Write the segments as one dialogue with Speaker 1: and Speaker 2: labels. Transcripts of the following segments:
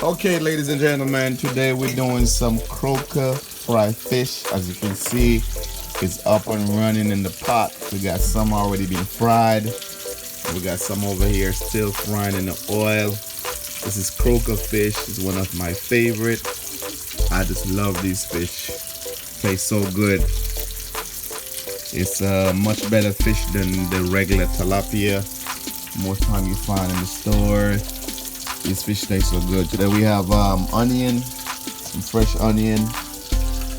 Speaker 1: Okay, ladies and gentlemen, today we're doing some croaker fried fish. As you can see, it's up and running in the pot. We got some already been fried. We got some over here still frying in the oil. This is croaker fish. It's one of my favorite. I just love these fish. Tastes so good. It's a much better fish than the regular tilapia. Most time you find in the store. These fish taste so good. Today we have onion, some fresh onion,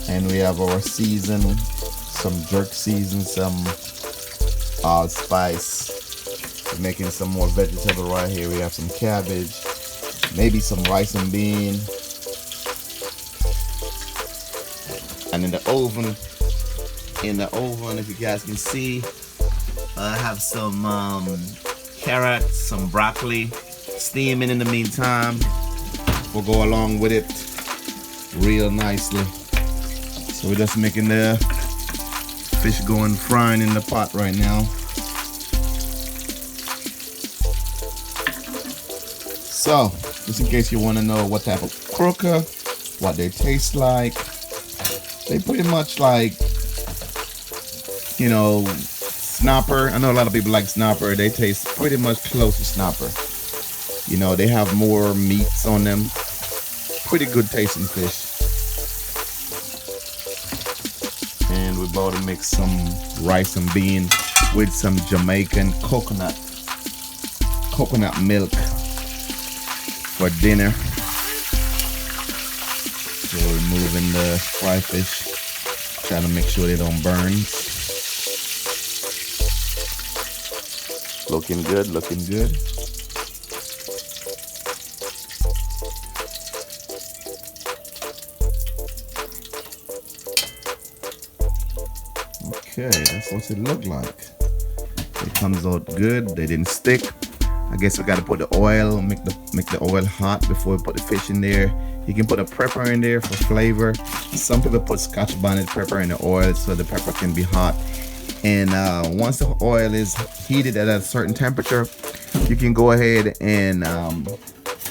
Speaker 1: and we have our season, some jerk season, some allspice. We're making some more vegetable right here. We have some cabbage, maybe some rice and bean, and in the oven, if you guys can see, I have some carrots, some broccoli steaming in the meantime. We'll go along with it real nicely. So we're just making the fish going frying in the pot right now. So, just in case you want to know what type of croaker, what they taste like, they pretty much like, you know, snapper. I know a lot of people like snapper. They taste pretty much close to snapper. You know, they have more meats on them. Pretty good tasting fish. And we're about to mix some rice and bean with some Jamaican coconut milk for dinner. So we're removing the fry fish, trying to make sure they don't burn. Looking good, looking good. Okay, that's what it looked like. It comes out good. They didn't stick. I guess we gotta put the oil, make the oil hot before we put the fish in there. You can put a pepper in there for flavor. Some people put Scotch bonnet pepper in the oil so the pepper can be hot. And once the oil is heated at a certain temperature, you can go ahead and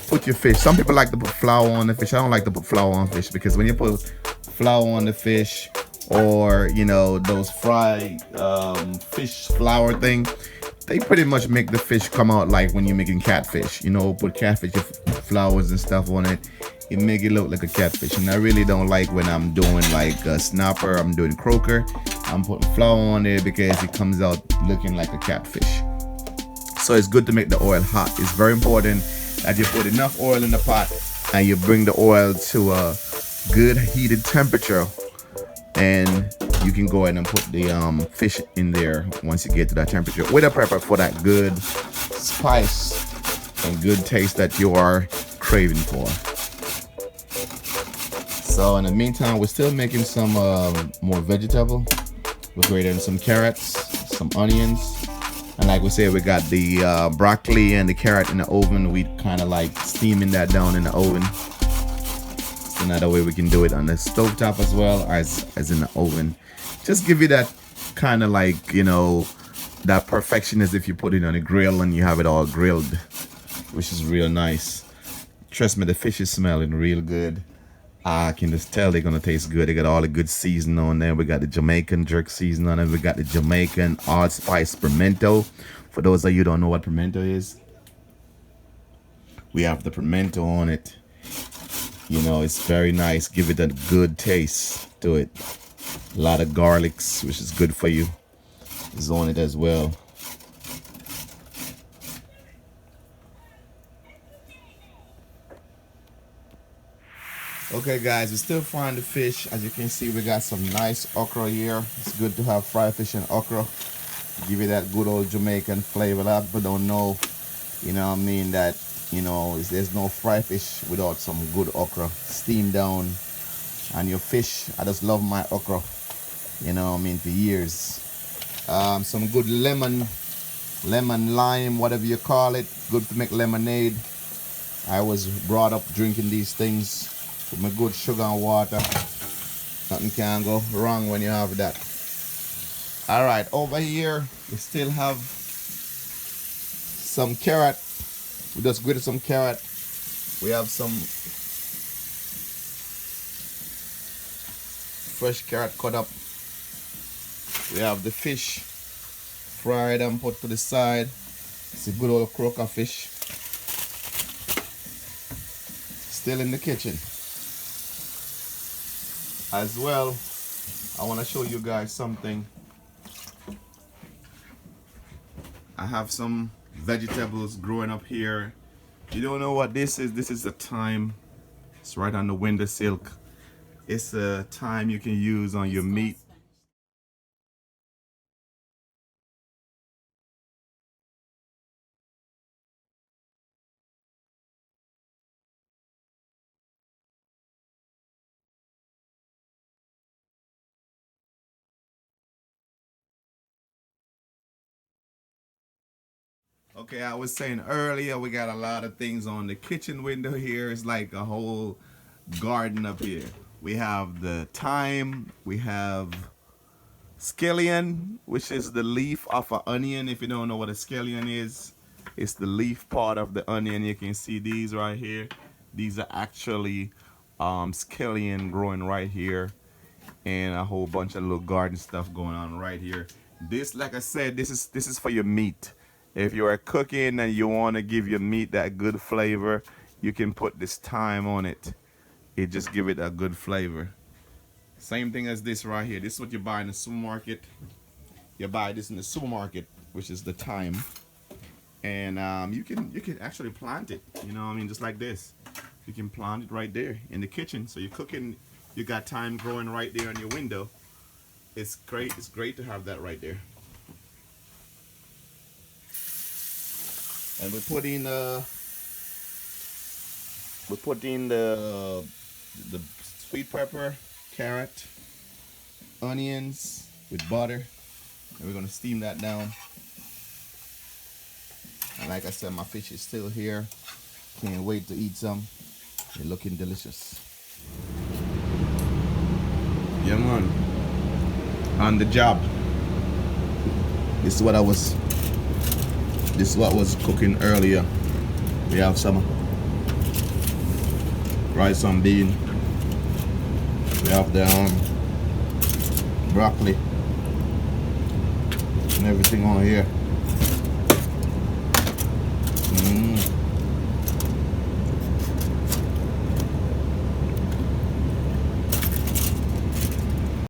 Speaker 1: put your fish. Some people like to put flour on the fish. I don't like to put flour on fish because when you put flour on the fish, or you know, those fried fish flour thing, they pretty much make the fish come out like when you're making catfish. You know, put catfish flowers and stuff on it, it make it look like a catfish. And I really don't like when I'm doing like a snapper, I'm doing croaker, I'm putting flour on there because it comes out looking like a catfish. So it's good to make the oil hot. It's very important that you put enough oil in the pot and you bring the oil to a good heated temperature, and you can go ahead and put the fish in there once you get to that temperature with a pepper for that good spice and good taste that you are craving for. So in the meantime, we're still making some more vegetable. We're grating some carrots, some onions, and like we said, we got the broccoli and the carrot in the oven. We kind of like steaming that down in the oven. Another way we can do it on the stovetop as well as in the oven. Just give you that kind of like, you know, that perfection as if you put it on a grill and you have it all grilled, which is real nice. Trust me, the fish is smelling real good. I can just tell they're gonna taste good. They got all the good seasoning on there. We got the Jamaican jerk seasoning on it. We got the Jamaican allspice pimento. For those of you who don't know what pimento is, we have the pimento on it. You know, it's very nice. Give it a good taste to it. A lot of garlics, which is good for you, is on it as well. Okay, guys, we're still frying the fish. As you can see, we got some nice okra here. It's good to have fried fish and okra. Give you that good old Jamaican flavor. A lot of people don't know, you know what I mean, that, you know, there's no fried fish without some good okra. Steam down and your fish. I just love my okra, you know what I mean, for years. Some good lemon, lime, whatever you call it. Good to make lemonade. I was brought up drinking these things with my good sugar and water. Nothing can go wrong when you have that. All right, over here we still have some carrot. We just grated some carrot We have some fresh carrot cut up. We have the fish fried and put to the side. It's a good old croaker fish. Still in the kitchen. As well, I want to show you guys something. I have some vegetables growing up here. You don't know what this is? This is the thyme. It's right on the windowsill. It's a thyme you can use on your meat. Okay, I was saying earlier, we got a lot of things on the kitchen window here. It's like a whole garden up here. We have the thyme, we have scallion, which is the leaf of an onion. If you don't know what a scallion is, it's the leaf part of the onion. You can see these right here. These are actually scallion growing right here, and a whole bunch of little garden stuff going on right here. This, like I said, this is for your meat. If you are cooking and you want to give your meat that good flavor, you can put this thyme on it. It just give it a good flavor. Same thing as this right here. This is what you buy in the supermarket. You buy this in the supermarket, which is the thyme, and you can actually plant it. You know what I mean? Just like this. You can plant it right there in the kitchen. So you're cooking, you got thyme growing right there on your window. It's great. It's great to have that right there. And we put in the sweet pepper, carrot, onions with butter, and we're gonna steam that down. And like I said, my fish is still here. Can't wait to eat some. They're looking delicious. Yeah, man. On the job. This is what was cooking earlier. We have some rice and bean. We have the broccoli and everything on here.